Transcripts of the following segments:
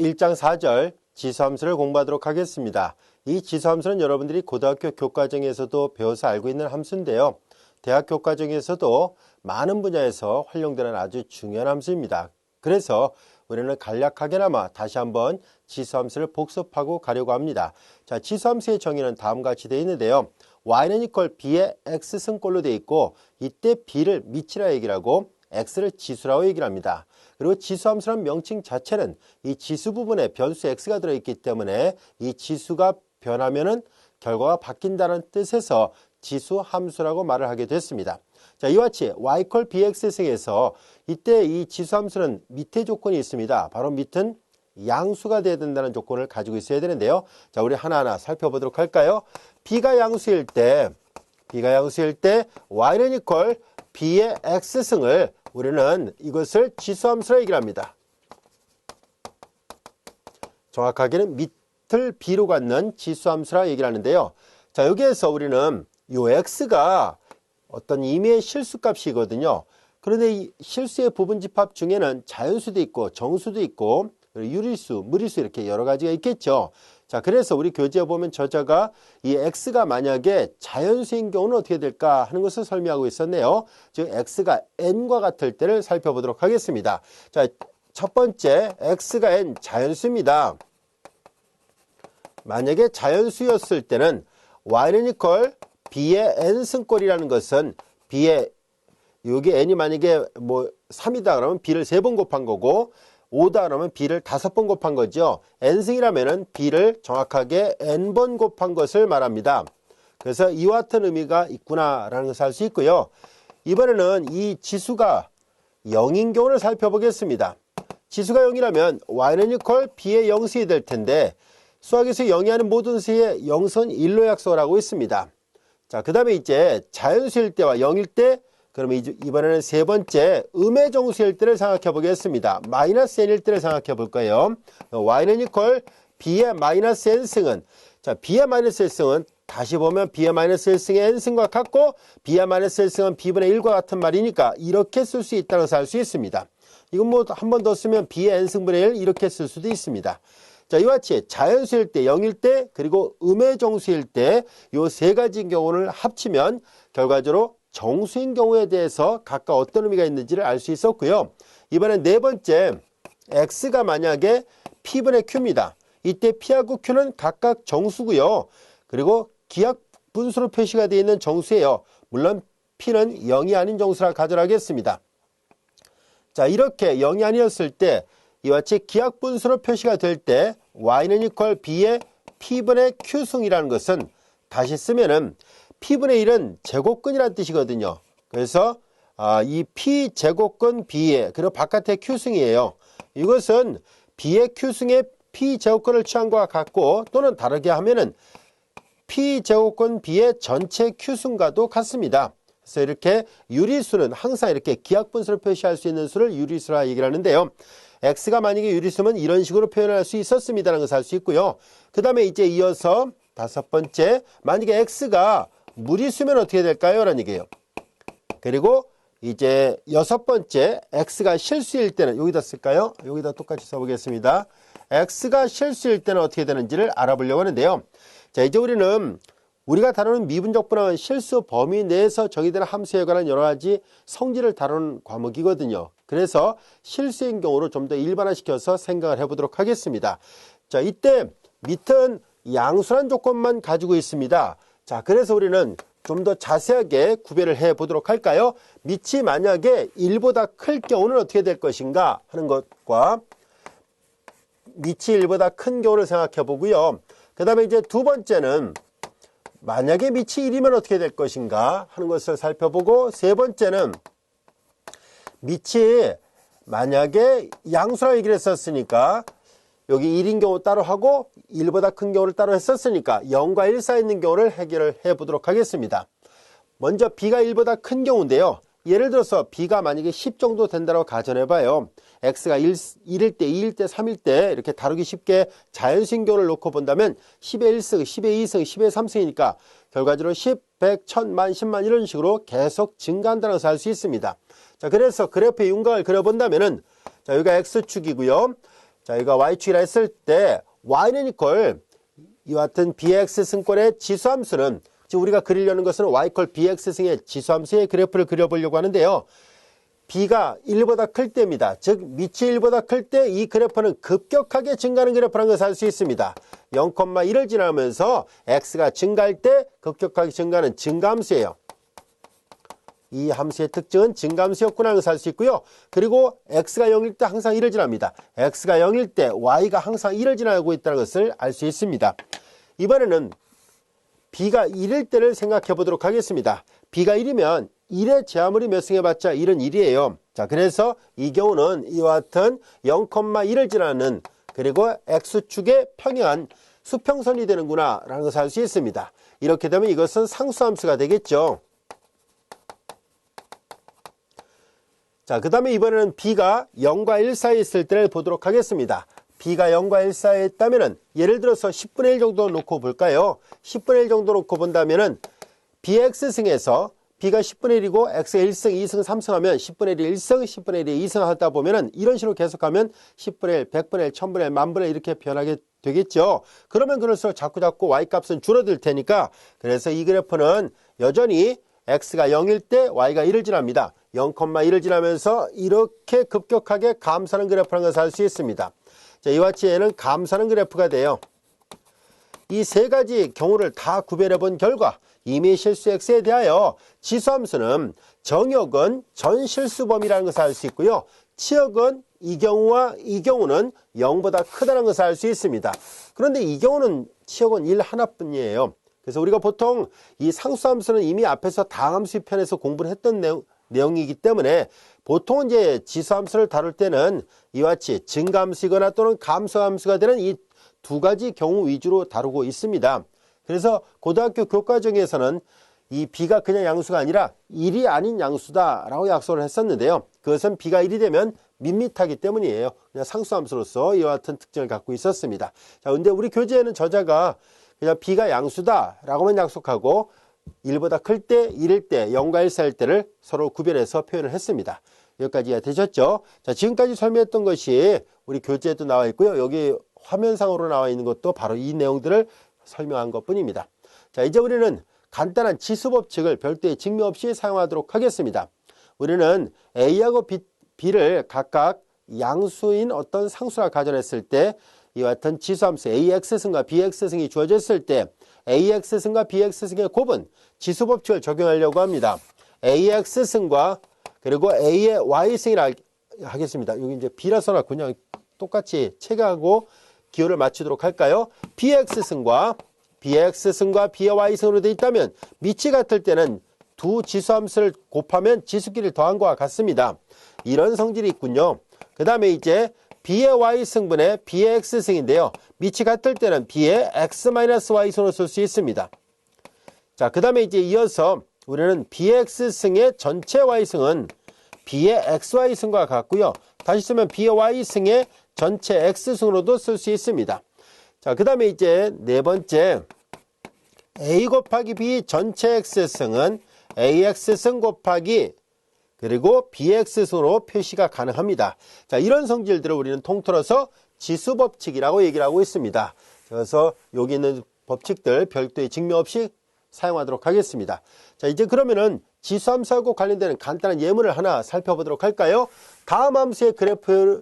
1장 4절 지수함수를 공부하도록 하겠습니다. 이 지수함수는 여러분들이 고등학교 교과정에서도 배워서 알고 있는 함수인데요. 대학 교과정에서도 많은 분야에서 활용되는 아주 중요한 함수입니다. 그래서 우리는 간략하게나마 다시 한번 지수함수를 복습하고 가려고 합니다. 자, 지수함수의 정의는 다음과 같이 되어 있는데요. y는 이퀄 b의 x승꼴로 되어 있고 이때 b를 미치라 얘기를 하고 x를 지수라고 얘기를 합니다. 그리고 지수함수란 명칭 자체는 이 지수 부분에 변수 x가 들어있기 때문에 이 지수가 변하면은 결과가 바뀐다는 뜻에서 지수함수라고 말을 하게 됐습니다. 자, 이와 같이 y = bx승에서 이때 이 지수함수는 밑에 조건이 있습니다. 바로 밑은 양수가 돼야 된다는 조건을 가지고 있어야 되는데요. 자, 우리 하나하나 살펴보도록 할까요? b가 양수일 때 y는 이퀄 b의 x승을 우리는 이것을 지수함수라 얘기를 합니다. 정확하게는 밑을 b로 갖는 지수함수라 얘기를 하는데요. 자, 여기에서 우리는 이 x가 어떤 임의의 실수값이거든요. 그런데 이 실수의 부분집합 중에는 자연수도 있고 정수도 있고 유리수, 무리수 이렇게 여러 가지가 있겠죠. 자, 그래서 우리 교재에 보면 저자가 이 x가 만약에 자연수인 경우는 어떻게 될까 하는 것을 설명하고 있었네요. 즉 x가 n과 같을 때를 살펴보도록 하겠습니다. 자, 첫 번째 x가 n 자연수입니다. 만약에 자연수였을 때는 y는 이퀄 b의 n승꼴이라는 것은 b의 여기 n이 만약에 뭐 3이다 그러면 b를 3번 곱한 거고 5다 그러면 b를 5번 곱한 거죠. n승이라면은 b를 정확하게 n번 곱한 것을 말합니다. 그래서 이와 같은 의미가 있구나라는 것을 알 수 있고요. 이번에는 이 지수가 0인 경우를 살펴보겠습니다. 지수가 0이라면 y는 이퀄 b의 0승이 될 텐데 수학에서 영위하는 모든 수의 0선 1로 약속을 하고 있습니다. 자, 그 다음에 이제 자연수일 때와 0일 때 그러면 이번에는 세 번째 음의 정수일 때를 생각해 보겠습니다. 마이너스 n일 때를 생각해 볼 거예요. y는 이퀄 b의 마이너스 n승은 자, b의 마이너스 n승은 다시 보면 b의 마이너스 1승의 n승과 같고 b의 마이너스 1승은 b분의 1과 같은 말이니까 이렇게 쓸 수 있다는 것을 알 수 있습니다. 이건 뭐 한 번 더 쓰면 b의 n승분의 1 이렇게 쓸 수도 있습니다. 자, 이와 같이 자연수일 때 0일 때 그리고 음의 정수일 때 이 세 가지 경우를 합치면 결과적으로 정수인 경우에 대해서 각각 어떤 의미가 있는지를 알 수 있었고요. 이번엔 네 번째 x가 만약에 p분의 q입니다. 이때 p하고 q는 각각 정수고요. 그리고 기하 분수로 표시가 되어 있는 정수예요. 물론 p는 0이 아닌 정수라 가정하겠습니다. 자, 이렇게 0이 아니었을 때 이와 같이 기하 분수로 표시가 될 때 y는 이퀄 b의 p분의 q승이라는 것은 다시 쓰면은 p분의 1은 제곱근이라는 뜻이거든요. 그래서 이 p제곱근 b의 그리고 바깥의 q승이에요. 이것은 b의 q승의 p제곱근을 취한 것과 같고 또는 다르게 하면은 p제곱근 b의 전체 q승과도 같습니다. 그래서 이렇게 유리수는 항상 이렇게 기하분수로 표시할 수 있는 수를 유리수라 얘기를 하는데요. x가 만약에 유리수면 이런 식으로 표현할 수 있었습니다라는 것을 알 수 있고요. 그 다음에 이제 이어서 다섯 번째 만약에 x가 무리수면 어떻게 될까요? 라는 얘기예요. 그리고 이제 여섯 번째 x가 실수일 때는 여기다 쓸까요? 여기다 똑같이 써보겠습니다. x가 실수일 때는 어떻게 되는지를 알아보려고 하는데요. 자, 이제 우리가 다루는 미분적 분함은 실수 범위 내에서 정의되는 함수에 관한 여러 가지 성질을 다루는 과목이거든요. 그래서 실수인 경우로 좀 더 일반화시켜서 생각을 해보도록 하겠습니다. 자, 이때 밑은 양수란 조건만 가지고 있습니다. 자, 그래서 우리는 좀 더 자세하게 구별을 해 보도록 할까요? 밑이 만약에 1보다 클 경우는 어떻게 될 것인가 하는 것과 밑이 1보다 큰 경우를 생각해 보고요. 그 다음에 이제 두 번째는 만약에 밑이 1이면 어떻게 될 것인가 하는 것을 살펴보고 세 번째는 밑이 만약에 양수라 얘기를 했었으니까 여기 1인 경우 따로 하고 1보다 큰 경우를 따로 했었으니까 0과 1 사이에 있는 경우를 해결을 해 보도록 하겠습니다. 먼저 b가 1보다 큰 경우인데요. 예를 들어서 b가 만약에 10 정도 된다고 가정해 봐요. x가 1일 때, 2일 때, 3일 때 이렇게 다루기 쉽게 자연수인 경우를 놓고 본다면 10의 1승, 10의 2승, 10의 3승이니까 결과적으로 10, 100, 1000만, 10만 이런 식으로 계속 증가한다는 것을 알 수 있습니다. 자, 그래서 그래프의 윤곽을 그려본다면은 자, 여기가 x축이고요. 자, 이거 y축이라 했을 때 y는 이퀄 이와 같은 bx승꼴의 지수함수는, 지금 우리가 그리려는 것은 y 이퀄 bx승의 지수함수의 그래프를 그려보려고 하는데요. b가 1보다 클 때입니다. 즉 밑이 1보다 클 때 이 그래프는 급격하게 증가하는 그래프라는 것을 알 수 있습니다. 0,1을 지나면서 x가 증가할 때 급격하게 증가하는 증가함수예요. 이 함수의 특징은 증가함수였구나 하는 것을 알 수 있고요. 그리고 x가 0일 때 항상 1을 지납니다. x가 0일 때 y가 항상 1을 지나고 있다는 것을 알 수 있습니다. 이번에는 b가 1일 때를 생각해 보도록 하겠습니다. b가 1이면 1의 제아무리 몇 승 해봤자 1은 1이에요. 자, 그래서 이 경우는 이와 같은 0,1을 지나는, 그리고 x축의 평행한 수평선이 되는구나 라는 것을 알 수 있습니다. 이렇게 되면 이것은 상수함수가 되겠죠. 자, 그 다음에 이번에는 b가 0과 1 사이에 있을 때를 보도록 하겠습니다. b가 0과 1 사이에 있다면은, 예를 들어서 10분의 1 정도 놓고 볼까요? 10분의 1 정도 놓고 본다면은 bx승에서 b가 10분의 1이고 x가 1승, 2승, 3승 하면 10분의 1이 1승, 10분의 1이 2승 하다 보면은 이런 식으로 계속하면 10분의 1, 100분의 1, 1000분의 1, 만분의 1 이렇게 변하게 되겠죠. 그러면 그럴수록 자꾸 y값은 줄어들 테니까, 그래서 이 그래프는 여전히 x가 0일 때 y가 1을 지납니다. 0,1을 지나면서 이렇게 급격하게 감소하는 그래프라는 것을 알 수 있습니다. 자, 이와 같이 얘는 감소하는 그래프가 돼요. 이 세 가지 경우를 다 구별해 본 결과 이미 실수 x에 대하여 지수함수는 정역은 전실수범위라는 것을 알 수 있고요. 치역은 이 경우와 이 경우는 0보다 크다는 것을 알 수 있습니다. 그런데 이 경우는 치역은 1 하나뿐이에요. 그래서 우리가 보통 이 상수함수는 이미 앞에서 다항함수 편에서 공부를 했던 내용이기 때문에 보통은 이제 지수함수를 다룰 때는 이와 같이 증가함수이거나 또는 감소함수가 되는 이 두 가지 경우 위주로 다루고 있습니다. 그래서 고등학교 교과정에서는 이 b가 그냥 양수가 아니라 1이 아닌 양수다 라고 약속을 했었는데요. 그것은 b가 1이 되면 밋밋하기 때문이에요. 그냥 상수함수로서 이와 같은 특징을 갖고 있었습니다. 자, 근데 우리 교재에는 저자가 그냥 b가 양수다 라고만 약속하고 1보다 클 때, 1일 때, 0과 1 사이일 때를 서로 구별해서 표현을 했습니다. 여기까지 이해되셨죠? 자, 지금까지 설명했던 것이 우리 교재에도 나와 있고요. 여기 화면상으로 나와 있는 것도 바로 이 내용들을 설명한 것 뿐입니다. 자, 이제 우리는 간단한 지수법칙을 별도의 증명 없이 사용하도록 하겠습니다. 우리는 A하고 B를 각각 양수인 어떤 상수라 가정했을 때 이와 같은 지수함수 AX승과 BX승이 주어졌을 때 AX승과 BX승의 곱은 지수법칙을 적용하려고 합니다. AX승과 그리고 A의 Y승이라 하겠습니다. 여기 이제 B라서나 그냥 똑같이 체크하고 기호를 맞추도록 할까요? BX승과 B의 Y승으로 되어 있다면 밑이 같을 때는 두 지수함수를 곱하면 지수끼리를 더한 것과 같습니다. 이런 성질이 있군요. 그 다음에 이제 B의 Y승분의 B의 X승인데요. 밑이 같을 때는 B의 X-Y승으로 쓸 수 있습니다. 자, 그 다음에 이제 이어서 우리는 B의 X승의 전체 Y승은 B의 XY승과 같고요. 다시 쓰면 B의 Y승의 전체 X승으로도 쓸 수 있습니다. 자, 그 다음에 이제 네 번째 A 곱하기 B 전체 X승은 AX승 곱하기 그리고 BX승으로 표시가 가능합니다. 자, 이런 성질들을 우리는 통틀어서 지수법칙이라고 얘기를 하고 있습니다. 그래서 여기 있는 법칙들 별도의 증명 없이 사용하도록 하겠습니다. 자, 이제 그러면은 지수함수하고 관련되는 간단한 예문을 하나 살펴보도록 할까요? 다음 함수의 그래프를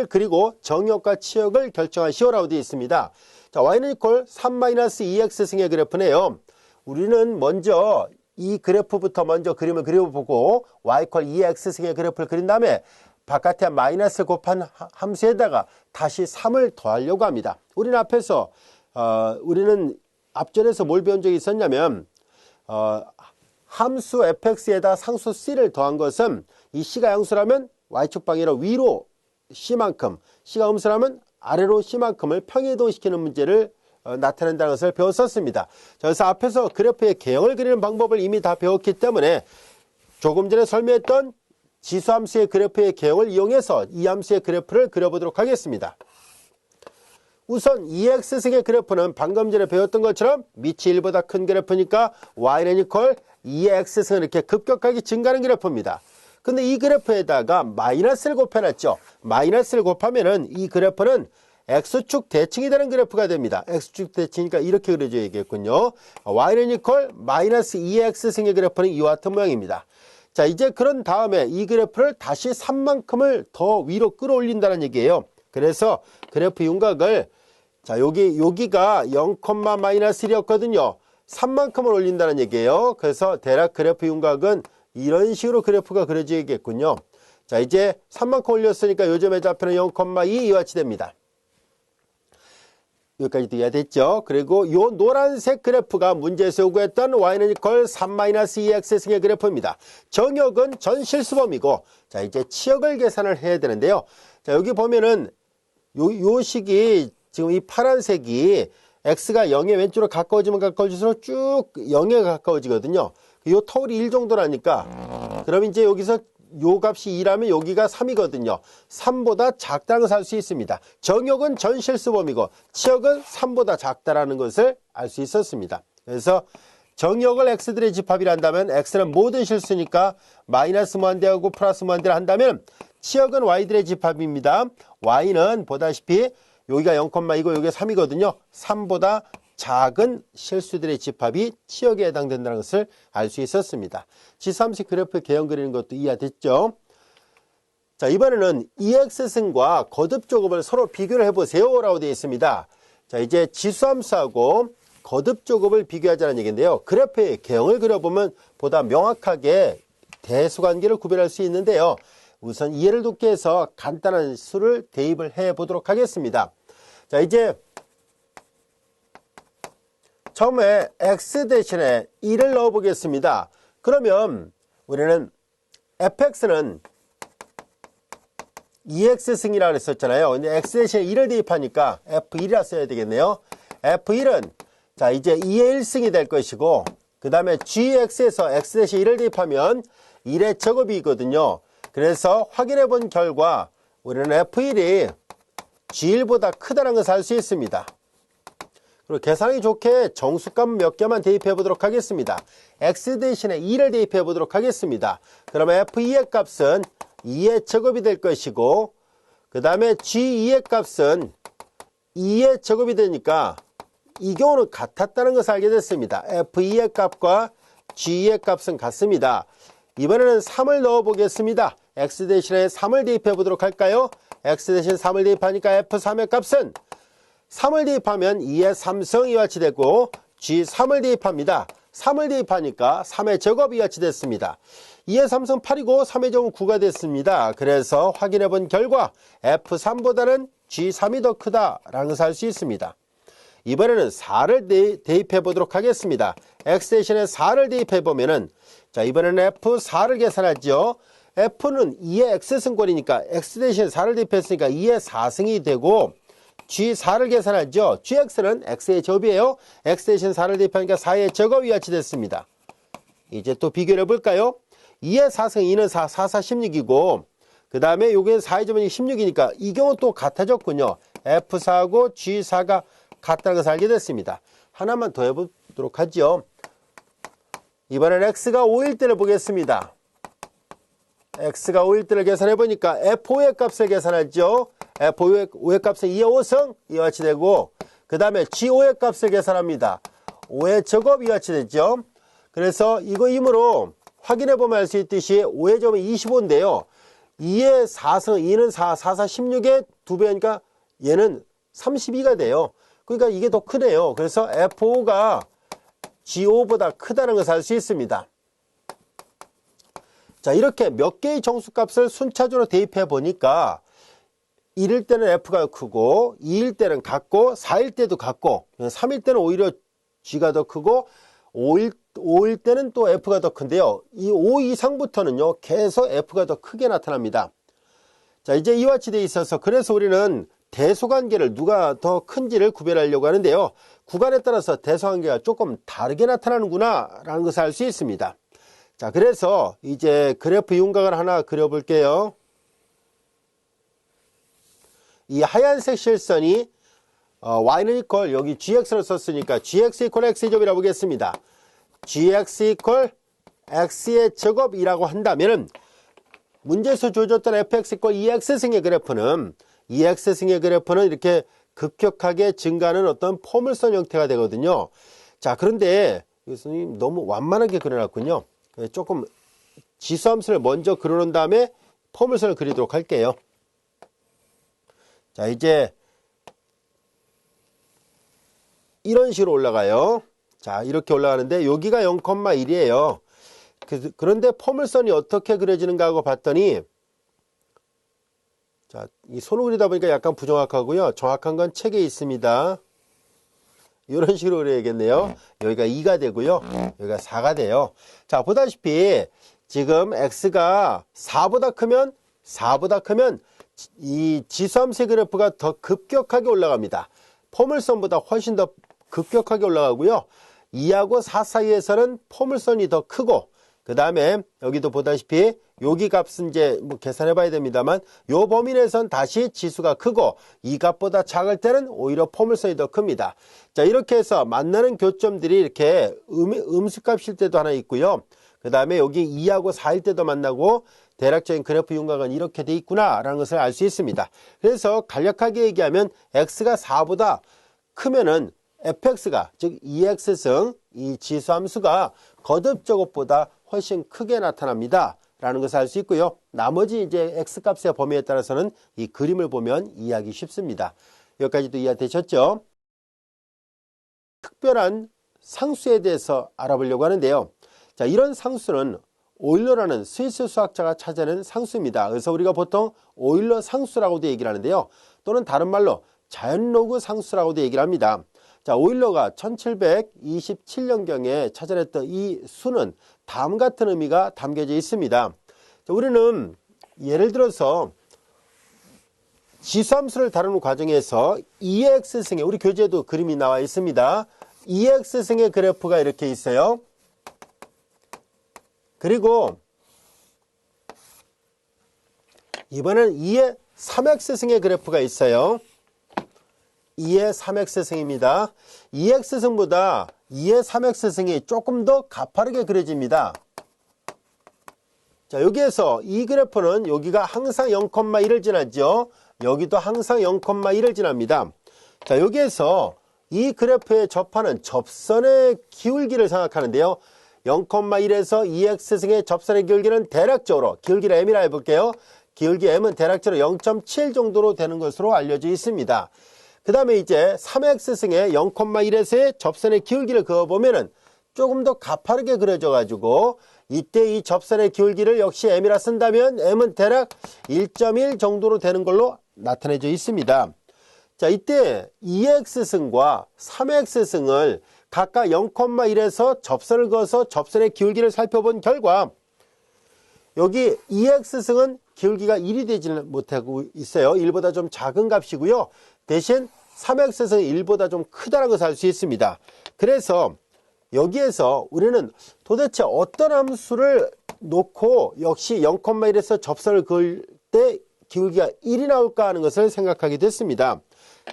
그리고 정역과 치역을 결정하시오라고 되어 있습니다. 자, y는 이퀄 3-2x승의 그래프네요. 우리는 먼저 이 그래프부터 먼저 그림을 그려보고 y 이퀄 2x승의 그래프를 그린 다음에 바깥에 마이너스 곱한 함수에다가 다시 3을 더하려고 합니다. 우리는 앞에서 우리는 앞전에서 뭘 배운 적이 있었냐면 함수 fx에다 상수 c를 더한 것은 이 c가 양수라면 y축 방향으로 위로 c만큼, c가 음수라면 아래로 c만큼을 평이동시키는 문제를 나타낸다는 것을 배웠었습니다. 그래서 앞에서 그래프의 개형을 그리는 방법을 이미 다 배웠기 때문에 조금 전에 설명했던 지수함수의 그래프의 개형을 이용해서 이 함수의 그래프를 그려보도록 하겠습니다. 우선 2x승의 그래프는 방금 전에 배웠던 것처럼 밑이 1보다 큰 그래프니까 y는 이퀄 2x승은 이렇게 급격하게 증가하는 그래프입니다. 근데 이 그래프에다가 마이너스를 곱해놨죠. 마이너스를 곱하면은 이 그래프는 X축 대칭이 되는 그래프가 됩니다. X축 대칭이니까 이렇게 그려져야겠군요. Y는 이퀄 마이너스 2X승의 그래프는 이와 같은 모양입니다. 자, 이제 그런 다음에 이 그래프를 다시 3만큼을 더 위로 끌어올린다는 얘기예요. 그래서 그래프 윤곽을 자, 여기가 0, 마이너스 1이었거든요. 3만큼을 올린다는 얘기예요. 그래서 대략 그래프 윤곽은 이런 식으로 그래프가 그려지겠군요. 자, 이제 3만큼 올렸으니까 요즘의 좌표는 0,2 이와 같이 됩니다. 여기까지도 이해됐죠? 그리고 요 노란색 그래프가 문제에서 요구했던 y는 이퀄 3-2x승의 그래프입니다. 정역은 전실수범이고, 자, 이제 치역을 계산을 해야 되는데요. 자, 여기 보면은 요 식이 지금 이 파란색이 x가 0의 왼쪽으로 가까워지면 가까워질수록 쭉 0에 가까워지거든요. 요 터울이 1 정도라니까. 그럼 이제 여기서 요 값이 2라면 여기가 3이거든요. 3보다 작다는 것을 알 수 있습니다. 정역은 전실수범이고 치역은 3보다 작다라는 것을 알 수 있었습니다. 그래서 정역을 x들의 집합이라 한다면 x는 모든 실수니까 마이너스 무한대하고 플러스 무한대를 한다면 치역은 y들의 집합입니다. y는 보다시피 여기가 0,2고 여기가 3이거든요. 3보다 작은 실수들의 집합이 치역에 해당된다는 것을 알 수 있었습니다. 지수함식 그래프 개형 그리는 것도 이해됐죠? 자, 이번에는 EX승과 거듭조급을 서로 비교를 해보세요 라고 되어 있습니다. 자, 이제 지수함수하고 거듭조급을 비교하자는 얘기인데요. 그래프의 개형을 그려보면 보다 명확하게 대수관계를 구별할 수 있는데요. 우선 이해를 돕기 위해서 간단한 수를 대입을 해 보도록 하겠습니다. 자, 이제 처음에 x 대신에 2를 넣어 보겠습니다. 그러면 우리는 fx는 2x승이라고 했었잖아요. 근데 x 대신에 2를 대입하니까 f1이라 써야 되겠네요. f1은 자, 이제 2의 1승이 될 것이고, 그 다음에 gx에서 x 대신에 1을 대입하면 1의 제곱이거든요. 그래서 확인해 본 결과 우리는 f1이 g1보다 크다는 것을 알 수 있습니다. 그리고 계산하기 좋게 정수값 몇 개만 대입해 보도록 하겠습니다. x 대신에 2를 대입해 보도록 하겠습니다. 그러면 f2의 값은 2의 제곱이 될 것이고, 그 다음에 g2의 값은 2의 제곱이 되니까 이 경우는 같았다는 것을 알게 됐습니다. f2의 값과 g2의 값은 같습니다. 이번에는 3을 넣어 보겠습니다. x 대신에 3을 대입해 보도록 할까요? x 대신 3을 대입하니까 f3의 값은 3을 대입하면 2의 3승 이와 같이 되고, g3을 대입합니다. 3을 대입하니까 3의 제곱이 같이 됐습니다. 2의 3승 8이고 3의 제곱은 9가 됐습니다. 그래서 확인해 본 결과 f3보다는 g3이 더 크다라는 것을 알 수 있습니다. 이번에는 4를 대입해 보도록 하겠습니다. x 대신에 4를 대입해 보면은, 자, 이번에는 f4를 계산하죠. f는 2의 x승꼴이니까 x 대신에 4를 대입했으니까 2의 4승이 되고, g4를 계산하죠. gx는 x의 제곱이에요. x 대신 4를 대입하니까 4의 제곱이 같이 됐습니다. 이제 또 비교를 해볼까요? 2의 4승 2는 4, 4, 4, 16이고, 그 다음에 여기는 4의 제곱이 16이니까 이 경우 또 같아졌군요. f4하고 g4가 같다는 것을 알게 됐습니다. 하나만 더 해보도록 하죠. 이번엔 x가 5일 때를 보겠습니다. x가 5일 때를 계산해보니까 f5의 값을 계산하죠. f5의 값은 2의 5승 이와 같이 되고, 그 다음에 g5의 값을 계산합니다. 5의 제곱 이와 같이 되죠. 그래서 이거이므로 확인해보면 알 수 있듯이 5의 제곱은 25인데요. 2의 4승, 2는 4, 4, 4, 16의 2배니까 얘는 32가 돼요. 그러니까 이게 더 크네요. 그래서 f5가 g5보다 크다는 것을 알 수 있습니다. 자, 이렇게 몇 개의 정수값을 순차적으로 대입해 보니까 1일 때는 f가 크고, 2일 때는 같고, 4일 때도 같고, 3일 때는 오히려 g가 더 크고, 5일 때는 또 f가 더 큰데요. 이 5 이상부터는요, 계속 f가 더 크게 나타납니다. 자, 이제 이와 같이 돼 있어서 그래서 우리는 대소관계를 누가 더 큰지를 구별하려고 하는데요. 구간에 따라서 대소관계가 조금 다르게 나타나는구나 라는 것을 알 수 있습니다. 자, 그래서 이제 그래프 윤곽을 하나 그려볼게요. 이 하얀색 실선이 y는 이퀄 여기 gx를 썼으니까 gx 이퀄 x의 제곱이라고 보겠습니다. gx 이퀄 x의 제곱이라고 한다면은 문제에서 주어졌던 fx = 2x승의 그래프는 이렇게 급격하게 증가하는 어떤 포물선 형태가 되거든요. 자, 그런데 교수님 너무 완만하게 그려놨군요. 조금 지수함수를 먼저 그려놓은 다음에 포물선을 그리도록 할게요. 자, 이제 이런 식으로 올라가요. 자, 이렇게 올라가는데 여기가 0,1이에요. 그런데 포물선이 어떻게 그려지는가 하고 봤더니, 자, 이 손으로 그리다 보니까 약간 부정확하고요. 정확한 건 책에 있습니다. 이런 식으로 그려야겠네요. 여기가 2가 되고요. 여기가 4가 돼요. 자, 보다시피 지금 x가 4보다 크면 이 지수함수의 그래프가 더 급격하게 올라갑니다. 포물선보다 훨씬 더 급격하게 올라가고요. 2하고 4 사이에서는 포물선이 더 크고, 그 다음에 여기도 보다시피 여기 값은 이제 뭐 계산해 봐야 됩니다만 요 범위 내에선 다시 지수가 크고 이 값보다 작을 때는 오히려 포물선이 더 큽니다. 자, 이렇게 해서 만나는 교점들이 이렇게 음수값일 때도 하나 있고요. 그 다음에 여기 2하고 4일 때도 만나고 대략적인 그래프 윤곽은 이렇게 돼 있구나 라는 것을 알 수 있습니다. 그래서 간략하게 얘기하면 x가 4보다 크면은 fx가, 즉 2x승 이 지수함수가 거듭 저것보다 훨씬 크게 나타납니다 라는 것을 알 수 있고요. 나머지 이제 x값의 범위에 따라서는 이 그림을 보면 이해하기 쉽습니다. 여기까지도 이해되셨죠? 특별한 상수에 대해서 알아보려고 하는데요. 자, 이런 상수는 오일러라는 스위스 수학자가 찾아낸 상수입니다. 그래서 우리가 보통 오일러 상수라고도 얘기를 하는데요. 또는 다른 말로 자연로그 상수라고도 얘기를 합니다. 자, 오일러가 1727년경에 찾아냈던 이 수는 다음 같은 의미가 담겨져 있습니다. 자, 우리는 예를 들어서 지수함수를 다루는 과정에서 2x승의, 우리 교재에도 그림이 나와 있습니다. 2x승의 그래프가 이렇게 있어요. 그리고 이번엔 2의 3x승의 그래프가 있어요. 2의 3x승입니다. 2x승보다 2의 3x승이 조금 더 가파르게 그려집니다. 자, 여기에서 이 그래프는 여기가 항상 0,1을 지나죠. 여기도 항상 0,1을 지납니다. 자, 여기에서 이 그래프에 접하는 접선의 기울기를 생각하는데요. 0,1에서 2x승의 접선의 기울기는 대략적으로, 기울기를 m이라 해볼게요. 기울기 m은 대략적으로 0.7 정도로 되는 것으로 알려져 있습니다. 그 다음에 이제 3x승의 0,1에서의 접선의 기울기를 그어보면은 조금 더 가파르게 그려져 가지고 이때 이 접선의 기울기를 역시 m이라 쓴다면 m은 대략 1.1 정도로 되는 걸로 나타내져 있습니다. 자, 이때 2x승과 3x승을 각각 0,1에서 접선을 그어서 접선의 기울기를 살펴본 결과 여기 2x승은 기울기가 1이 되지는 못하고 있어요. 1보다 좀 작은 값이고요. 대신 3x승은 1보다 좀 크다는 것을 알 수 있습니다. 그래서 여기에서 우리는 도대체 어떤 함수를 놓고 역시 0,1에서 접선을 그을 때 기울기가 1이 나올까 하는 것을 생각하게 됐습니다.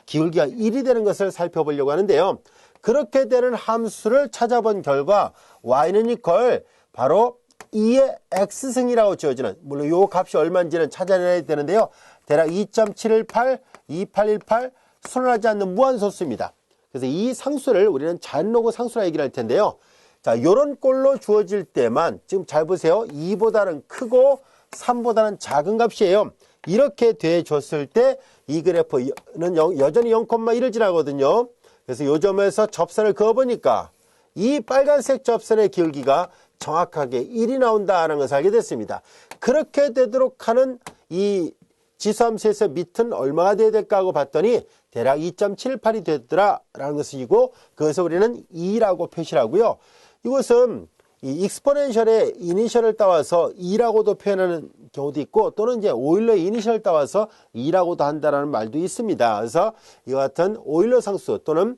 기울기가 1이 되는 것을 살펴보려고 하는데요. 그렇게 되는 함수를 찾아본 결과 y는 이퀄 바로 2의 x승이라고 지어지는, 물론 이 값이 얼마인지는 찾아내야 되는데요. 대략 2.718, 2818 순환하지 않는 무한소수입니다. 그래서 이 상수를 우리는 자연로그 상수라 얘기를 할 텐데요. 자, 요런 꼴로 주어질 때만, 지금 잘 보세요. 2보다는 크고 3보다는 작은 값이에요. 이렇게 돼 줬을 때 이 그래프는 여전히 0,1을 지나거든요. 그래서 요 점에서 접선을 그어보니까 이 빨간색 접선의 기울기가 정확하게 1이 나온다는 것을 알게 됐습니다. 그렇게 되도록 하는 이 지수함수에서 밑은 얼마가 돼야 될까 하고 봤더니 대략 2.78이 되더라 라는 것이고, 그것을 우리는 2라고 표시를 하고요. 이것은 이 익스포넨셜의 이니셜을 따와서 2라고도 표현하는 경우도 있고, 또는 이제 오일러의 이니셜을 따와서 2라고도 한다라는 말도 있습니다. 그래서 이와 같은 오일러 상수 또는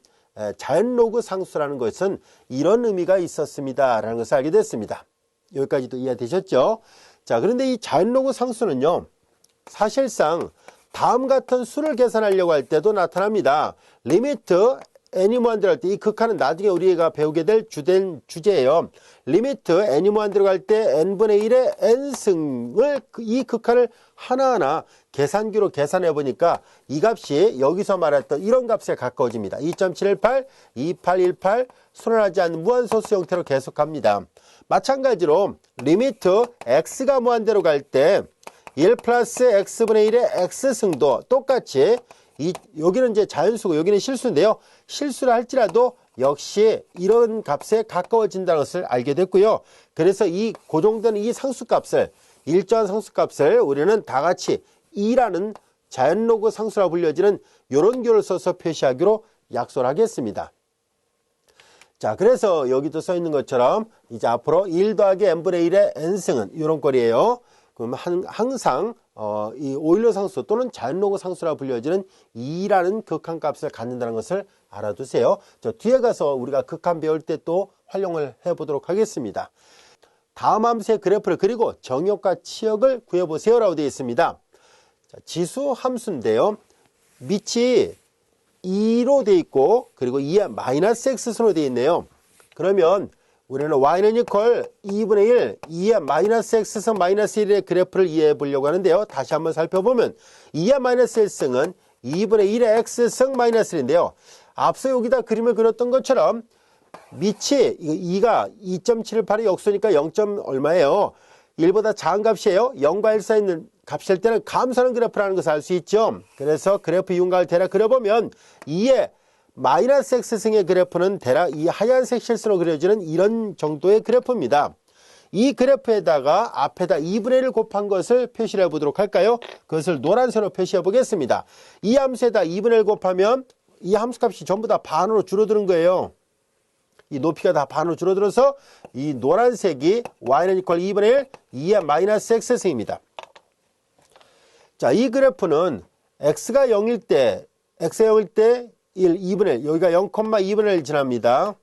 자연로그 상수라는 것은 이런 의미가 있었습니다 라는 것을 알게 됐습니다. 여기까지도 이해되셨죠? 자, 그런데 이 자연로그 상수는요, 사실상 다음 같은 수를 계산하려고 할 때도 나타납니다. 리미트 n이 무한대로 갈 때 이 극한은 나중에 우리가 배우게 될 주된 주제예요. 리미트 n이 무한대로 갈 때 n분의 1의 n승을 이 극한을 하나하나 계산기로 계산해 보니까 이 값이 여기서 말했던 이런 값에 가까워집니다. 2.718, 2818 순환하지 않는 무한소수 형태로 계속 갑니다. 마찬가지로 리미트 x가 무한대로 갈 때 1 플러스 x분의 1의 x승도 똑같이 여기는 이제 자연수고 여기는 실수인데요. 실수를 할지라도 역시 이런 값에 가까워진다는 것을 알게 됐고요. 그래서 이 고정된 이 상수값을 일정한 상수값을 우리는 다 같이 2라는 자연로그 상수라 불려지는 이런 교를 써서 표시하기로 약속을 하겠습니다. 자, 그래서 여기도 써 있는 것처럼 이제 앞으로 1 더하기 n분의 1의 n승은 이런 꼴이에요. 그럼 항상 이 오일러 상수 또는 자연로그 상수라 불려지는 2라는 극한값을 갖는다는 것을 알아두세요. 저 뒤에 가서 우리가 극한 배울 때 또 활용을 해보도록 하겠습니다. 다음 함수의 그래프를 그리고 정역과 치역을 구해보세요 라고 되어 있습니다. 자, 지수 함수인데요. 밑이 2로 되어 있고 그리고 2의 마이너스 x순으로 되어 있네요. 그러면 우리는 y는 이퀄 2분의 1, 2의 마이너스 x승 마이너스 1의 그래프를 이해해 보려고 하는데요. 다시 한번 살펴보면 2의 마이너스 1승은 2분의 1의 x승 마이너스 1인데요. 앞서 여기다 그림을 그렸던 것처럼 밑이 2가 2.78의 역수니까 0. 얼마예요? 1보다 작은 값이에요. 0과 1 사이에 있는 값일 때는 감소하는 그래프라는 것을 알 수 있죠. 그래서 그래프 윤곽을 대략 그려보면 2의 마이너스 x승의 그래프는 대략 이 하얀색 실수로 그려지는 이런 정도의 그래프입니다. 이 그래프에다가 앞에다 2분의 1을 곱한 것을 표시를 해보도록 할까요? 그것을 노란색으로 표시해 보겠습니다. 이 함수에다 2분의 1 곱하면 이 함수값이 전부 다 반으로 줄어드는 거예요. 이 높이가 다 반으로 줄어들어서 이 노란색이 y는 이퀄 2분의 1, 2의 마이너스 x승입니다. 자, 이 그래프는 x가 0일 때 1, 2분의 1, 여기가 0,2분의 1 지납니다.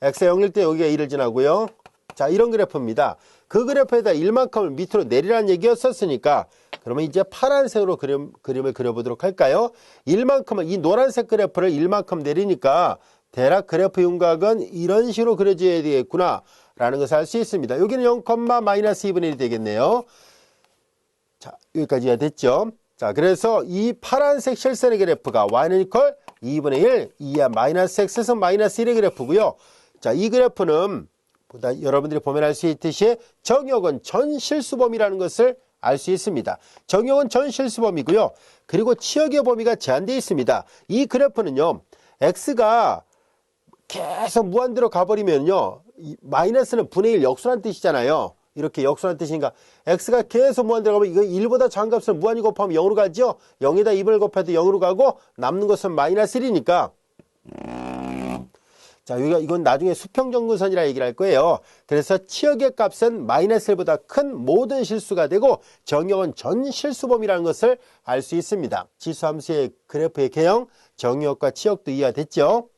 x가 0일 때 여기가 1을 지나고요. 자, 이런 그래프입니다. 그 그래프에다 1만큼을 밑으로 내리라는 얘기였었으니까 그러면 이제 파란색으로 그림을 그려보도록 할까요? 1만큼은 이 노란색 그래프를 1만큼 내리니까 대략 그래프 윤곽은 이런 식으로 그려져야 되겠구나 라는 것을 알 수 있습니다. 여기는 0,-2분의 1이 되겠네요. 자, 여기까지 이해됐죠? 자, 그래서 이 파란색 실선의 그래프가 y는 이퀄 2분의 1, 2의 마이너스 x승 마이너스 1의 그래프고요. 자, 이 그래프는 여러분들이 보면 알 수 있듯이 정역은 전실수범위라는 것을 알 수 있습니다. 정역은 전실수범위고요. 그리고 치역의 범위가 제한되어 있습니다. 이 그래프는요. x가 계속 무한대로 가버리면요. 마이너스는 분의 1 역수란 뜻이잖아요. 이렇게 역수란 뜻이니까 x가 계속 무한대로 가면 이거 1보다 작은 값을 무한히 곱하면 0으로 가죠. 0에다 2분을 곱해도 0으로 가고 남는 것은 마이너스 1이니까 자, 이건 나중에 수평정근선이라 얘기를 할 거예요. 그래서 치역의 값은 마이너스 1보다 큰 모든 실수가 되고 정역은 전 실수범위라는 것을 알 수 있습니다. 지수함수의 그래프의 개형, 정역과 치역도 이해가 됐죠?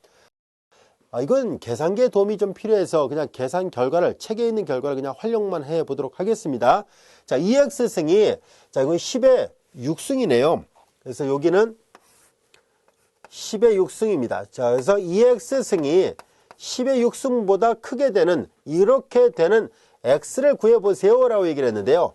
이건 계산기의 도움이 좀 필요해서 그냥 계산 결과를, 책에 있는 결과를 그냥 활용만 해 보도록 하겠습니다. 자, 2x승이, 자, 이건 10의 6승이네요. 그래서 여기는 10의 6승입니다. 자, 그래서 2x승이 10의 6승보다 크게 되는, 이렇게 되는 x를 구해보세요 라고 얘기를 했는데요.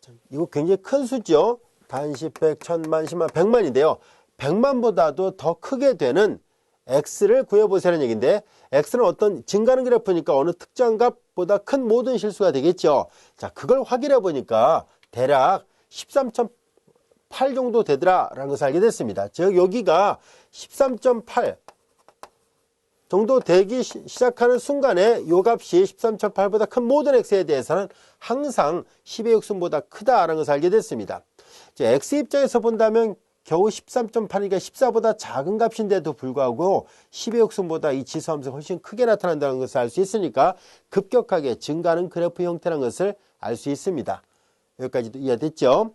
자, 이거 굉장히 큰 수죠. 단십, 100, 1000만, 10만, 100만인데요. 100만보다도 더 크게 되는 x를 구해보세요는 얘기인데, x는 어떤 증가하는 그래프니까 어느 특정 값보다 큰 모든 실수가 되겠죠. 자, 그걸 확인해 보니까 대략 13.8 정도 되더라 라는 것을 알게 됐습니다. 즉 여기가 13.8 정도 되기 시작하는 순간에 이 값이 13.8보다 큰 모든 x에 대해서는 항상 10의 6승보다 크다라는 것을 알게 됐습니다. 이제 x 입장에서 본다면 겨우 13.8이니까 14보다 작은 값인데도 불구하고 10의 6승보다 이 지수함수가 훨씬 크게 나타난다는 것을 알 수 있으니까 급격하게 증가하는 그래프 형태라는 것을 알 수 있습니다. 여기까지도 이해됐죠?